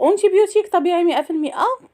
أنتيبيوتيك طبيعي 100%،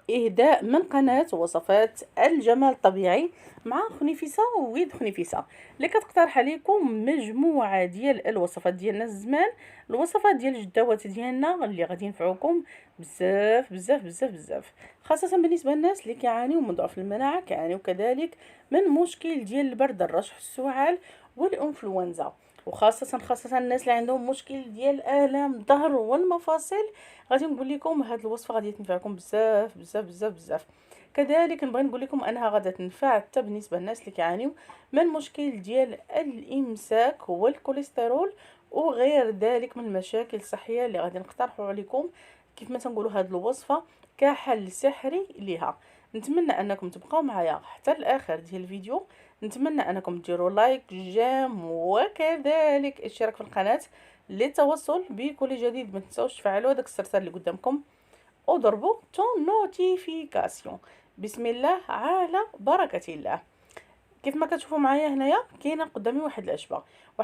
إهداء من قناة وصفات الجمال الطبيعي مع خنيفسة ويد خنيفسة اللي كتقترح عليكم مجموعة ديال الوصفات ديالنا الزمان، الوصفات ديال الجداوات ديالنا اللي غادي ينفعوكم بزاف بزاف بزاف بزاف، خاصة بالنسبة للناس اللي كيعانيو من ضعف المناعة، كيعانيو كذلك من مشكل ديال البرد، الرشح، السعال والانفلونزا، وخاصة الناس اللي عندهم مشكل ديال آلام الظهر والمفاصل. غادي نقول لكم هاد الوصفه غادي تنفعكم بزاف بزاف بزاف بزاف. كذلك نبغي نقول لكم انها غادي تنفع حتى بالنسبه للناس اللي كيعانيو من مشكل ديال الامساك والكوليسترول وغير ذلك من المشاكل الصحيه اللي غادي نقترحوا عليكم كيف ما تنقولوا هاد الوصفه كحل سحري ليها. نتمنى انكم تبقاو معايا حتى الاخر ديال الفيديو، نتمنى انكم ديروا لايك جيم وكذلك اشتراك في القناه للتوصل بكل جديد. ما تنسوش تفعلوا هذاك السرسال اللي قدامكم وضربوا تون نوتيفيكاسيون. بسم الله على بركه الله. كيف ما كتشوفوا معايا هنايا كاينه قدامي واحد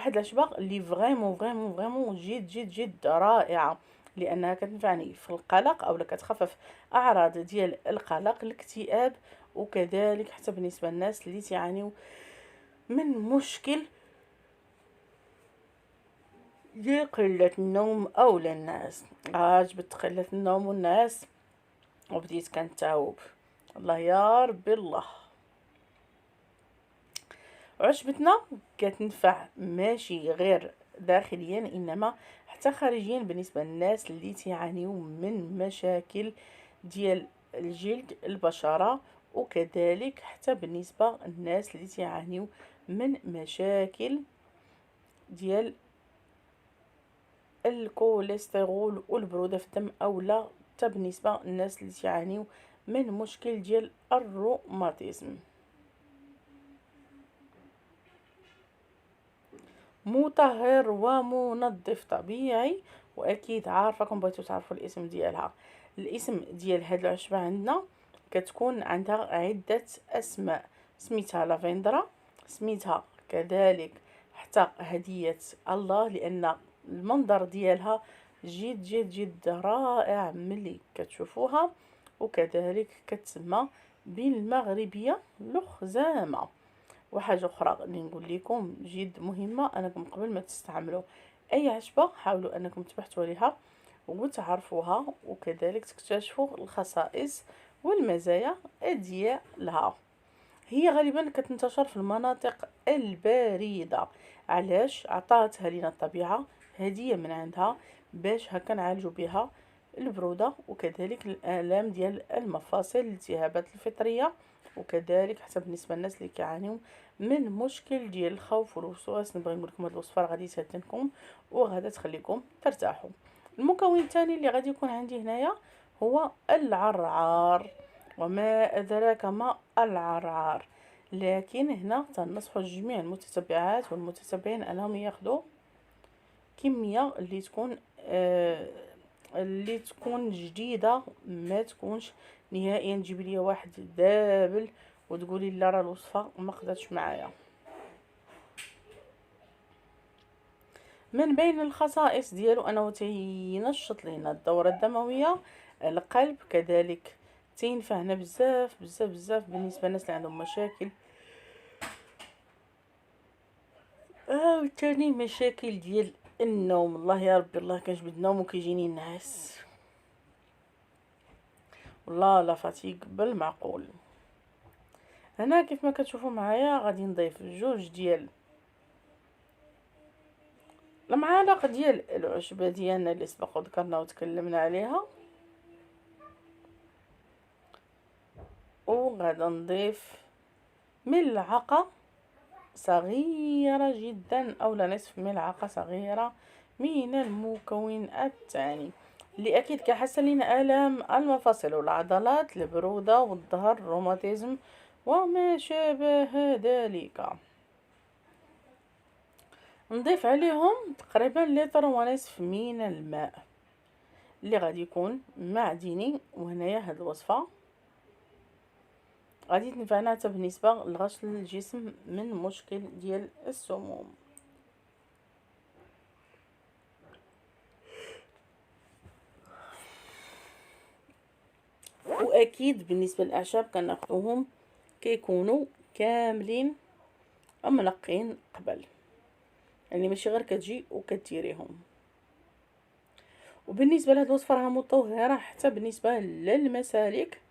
العشبه اللي فريمون جد جد جد رائعه، لانها كتنفعني في القلق او كتخفف اعراض ديال القلق، الاكتئاب، وكذلك حتى بالنسبه للناس اللي تعانيو من مشكل ديال قلة النوم أو للناس. عجبت قلة النوم والناس وبديت كنتاوب، الله يا ربي الله. عشبتنا كتنفع ماشي غير داخليا انما حتى خارجيا بالنسبه للناس اللي تعانيو من مشاكل ديال الجلد، البشره، وكذلك حتى بالنسبه للناس اللي تعانيو من مشاكل ديال الكوليسترول والبروده في الدم، او لا حتى بالنسبه للناس اللي تعانيو من مشكل ديال الروماتيزم. مطهر ومنظف طبيعي، واكيد عارفاكم بغيتو تعرفوا الاسم ديالها. الاسم ديال هاد العشبه عندنا كتكون عندها عده اسماء، سميتها لافندرا، سميتها كذلك حتى هديه الله، لان المنظر ديالها جد جد جد رائع ملي كتشوفوها، وكذلك كتسمى بالمغربيه لخزامه. وحاجه اخرى اللي نقول لكم جد مهمه، انكم قبل ما تستعملوا اي عشبه حاولوا انكم تبحثوا عليها وتعرفوها، وكذلك تكتشفوا الخصائص والمزايا ديالها. هي غالبا كتنتشر في المناطق البارده. علاش؟ عطاتها لنا الطبيعه هديه من عندها باش هكا نعالجوا بها البروده وكذلك الالام ديال المفاصل، الالتهابات الفطريه، وكذلك حتى بالنسبه للناس اللي كيعانيو من مشكل ديال الخوف والوسواس. نبغي نقول لكم هذه الوصفه غادي تهدنكم وغادا تخليكم ترتاحوا. المكون الثاني اللي غادي يكون عندي هنايا هو العرعار، وما ادراك ما العرعار. لكن هنا تنصح جميع المتتبعات والمتتبعين انهم ياخذوا كميه اللي تكون جديده، ما تكونش نهائيا تجيبي لي واحد دابل وتقولي لا راه الوصفه ما خداتش معايا. من بين الخصائص ديالو انه تينشط لنا الدوره الدمويه، القلب، كذلك تينفعنا بزاف بزاف بزاف بالنسبه للناس اللي عندهم مشاكل تاني مشاكل ديال النوم. الله يا ربي الله كنجبد النوم وكيجيني النعاس، والله لا فاتيك بالمعقول. هنا كيف ما كتشوفوا معايا غادي نضيف جوج ديال المعالق ديال العشبه ديالنا اللي سبق وذكرنا وتكلمنا عليها، وغادا نضيف ملعقه صغيره جدا او لا نصف ملعقه صغيره من المكون الثاني اللي اكيد كيحسن لنا الام المفاصل والعضلات، البروده والظهر، الروماتيزم وما شابه ذلك. نضيف عليهم تقريبا لتر ونصف من الماء اللي غادي يكون معدني. وهنايا هاد الوصفه غادي تنفعنا حتى بالنسبه لغسل الجسم من مشكل ديال السموم. واكيد بالنسبه للاعشاب كناخذوهم كيكونوا كاملين منقين قبل، يعني ماشي غير كتجي وكديريهم. وبالنسبه لهاد الوصفه راها مطهره حتى بالنسبه للمسالك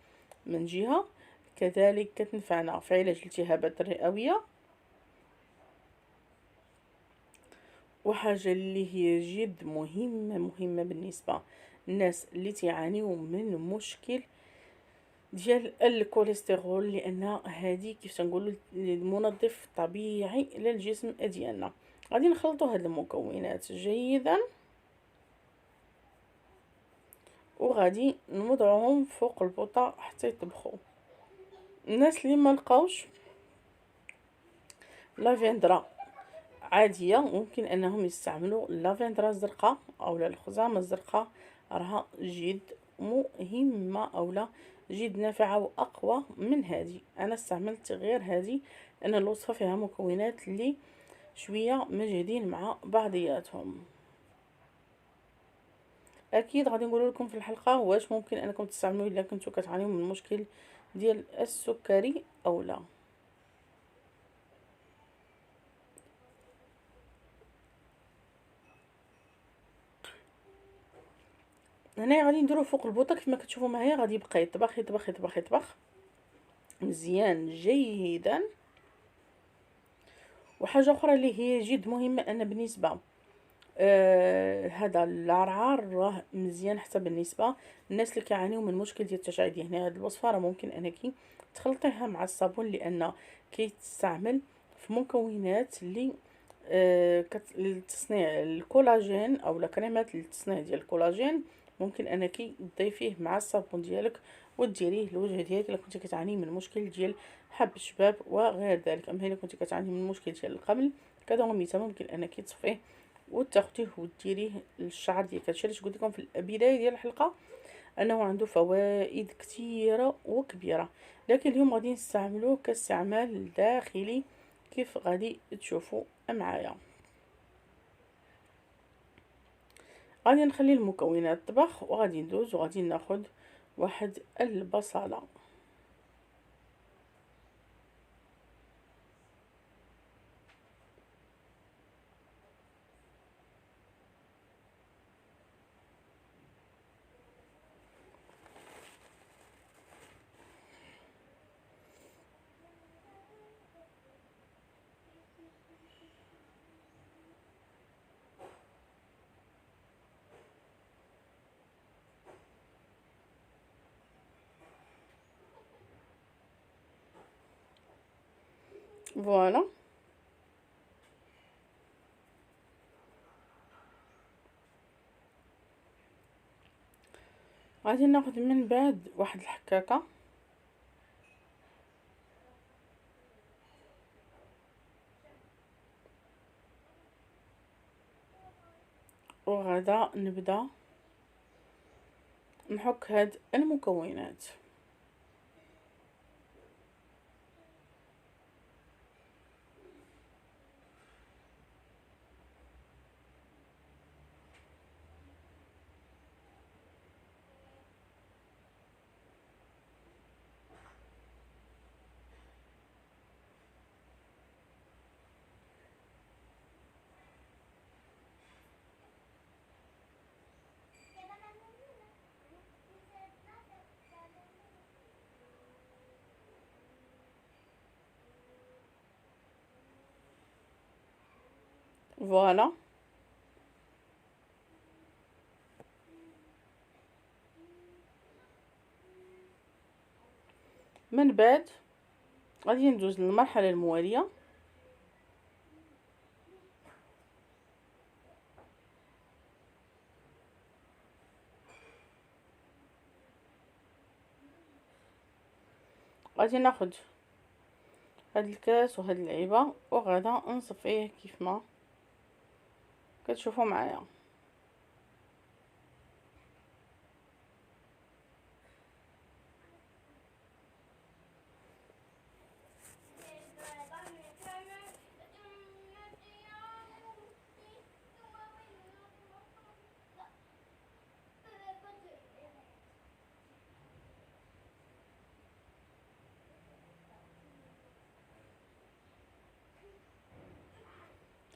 من جهه، كذلك كتنفعنا في علاج الالتهابات الرئويه. وحاجه اللي هي جد مهمه بالنسبه للناس اللي تعانيوا من مشكل ديال الكوليسترول، لان هذه كيف تنقولوا المنظف طبيعي للجسم ديالنا. غادي نخلطوا هاد المكونات جيدا وغادي نوضعهم فوق البوطه حتى يطبخوا. الناس اللي ما لقاوش لافندرا عاديه ممكن انهم يستعملوا لافندرا الزرقاء او الخزامه الزرقاء، راها جد مهمه او لا جد نافعه واقوى من هذه. انا استعملت غير هذه لان الوصفه فيها مكونات اللي شويه مجهدين مع بعضياتهم. اكيد غادي نقول لكم في الحلقه واش ممكن انكم تستعملوا الا كنتو كتعانيو من المشكل ديال السكري او لا. هنا غادي نديرو فوق البوطه كما كتشوفوا معايا، غادي يبقى يطبخ يطبخ يطبخ يطبخ مزيان جيدا. وحاجه اخرى اللي هي جد مهمه ان بالنسبه هذا العرعار راه مزيان حتى بالنسبه للناس اللي كيعانيو من مشكل ديال التجاعيد. يعني هذه الوصفه راه ممكن انك تخلطيها مع الصابون، لان كيتستعمل في مكونات اللي لتصنيع الكولاجين او كريمات للتصنيع ديال الكولاجين. ممكن انك تضيفيه مع الصابون ديالك وديريه للوجه ديالك الا كنتي كتعاني من مشكل ديال حب الشباب وغير ذلك. اما الا كنتي كتعاني من مشكل ديال القمل كذا ممكن انك تصفيه وتاخديه وديريه للشعر ديالك. هادشي علاش قلت لكم في البدايه ديال الحلقه انه عنده فوائد كثيره وكبيره، لكن اليوم غادي نستعملوه كاستعمال داخلي كيف غادي تشوفوا معايا. غادي نخلي المكونات طبخ وغادي ندوز وغادي ناخذ واحد البصله. فوالا غادي ناخذ من بعد واحد الحكاكه وغدا نبدا نحك هاد المكونات. فوالا من بعد غادي ندوز للمرحله المواليه. غادي ناخذ هاد الكاس وهاد العلبه وغدا نصفيه كيف ما كتشوفوا معايا.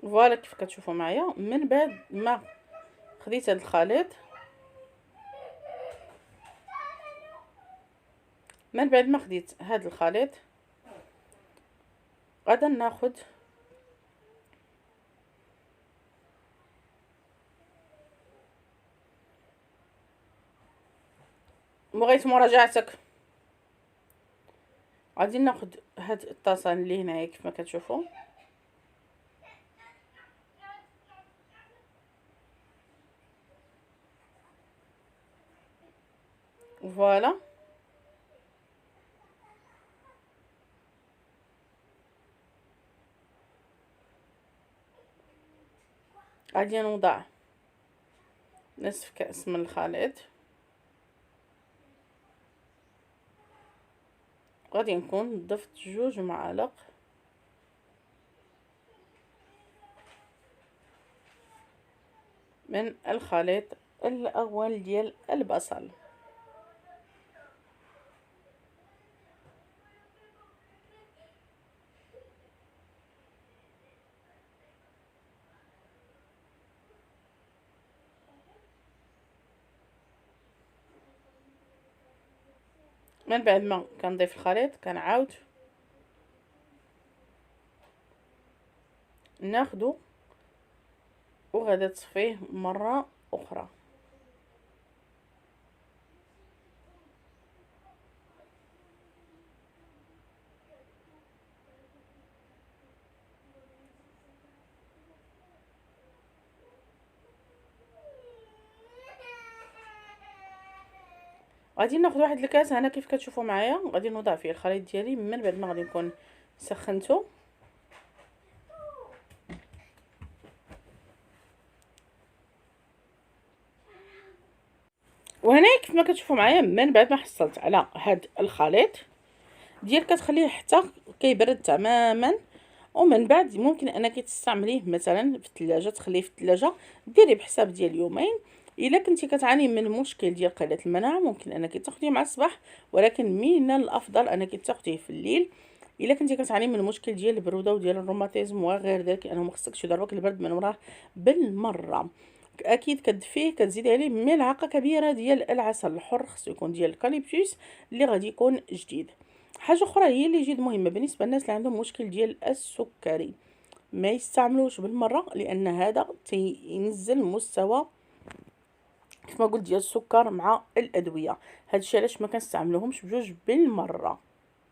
فوالا كيف كتشوفوا معايا. من بعد ما خديت هذا الخليط، غادا ناخد بغيت مراجعتك. غادي ناخد هاد الطاسه اللي هنايا كيف ما كتشوفوا، فوالا. غادي نوضع نصف كأس من الخليط، غادي نكون ضفت 2 معالق من الخليط الاول ديال البصل. من بعد ما كنضيف الخليط كنعاود ناخدو وغادي تصفيه مره اخرى. غادي ناخذ واحد الكاس هنا كيف كتشوفوا معايا، غادي نوضع فيه الخليط ديالي من بعد ما غادي نكون سخنته. وهنا كيف ما كتشوفوا معايا من بعد ما حصلت على هاد الخليط ديال كتخليه حتى كيبرد تماما، ومن بعد ممكن انك تستعمليه مثلا في الثلاجه، تخليه في الثلاجه، ديري بحساب ديال يومين. الا كنتي كتعاني من مشكل ديال قله المناعه ممكن انك تاخديه مع الصباح، ولكن من الافضل انك تاخديه في الليل. الا كنتي كتعاني من مشكل ديال البروده وديال الروماتيزم وغير ذلك، انه ما خصكش يضربك البرد من وراه بالمره، اكيد كتدفيه، كتزيدي عليه ملعقه كبيره ديال العسل الحر، خصو يكون ديال الكاليبتوس اللي غادي يكون جديد. حاجه اخرى هي اللي جد مهمه بالنسبه للناس اللي عندهم مشكل ديال السكري، ما يستعملوش بالمره، لان هذا تينزل مستوى كيف ما قلت ديال السكر مع الادويه. هادشي علاش ما كنستعملوهمش بجوج بالمره.